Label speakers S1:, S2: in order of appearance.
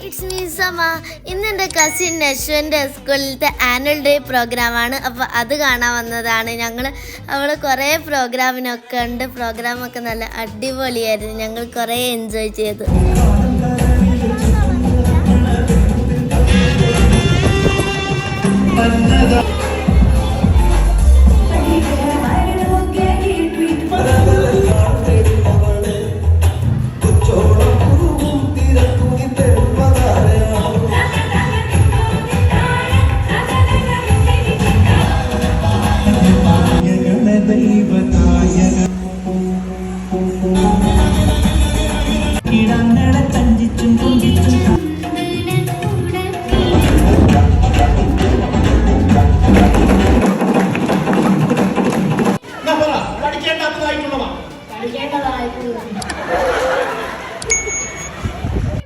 S1: It's me സമ. ഇന്ന് എൻ്റെ കസിൻ നശ്വൻ്റെ സ്കൂളിലത്തെ ആനുവൽ ഡേ പ്രോഗ്രാമാണ്. അപ്പോൾ അത് കാണാൻ വന്നതാണ് ഞങ്ങൾ. അവിടെ കുറേ പ്രോഗ്രാമിനൊക്കെ ഉണ്ട്. പ്രോഗ്രാമൊക്കെ നല്ല അടിപൊളിയായിരുന്നു. ഞങ്ങൾ കുറേ എൻജോയ് ചെയ്തു.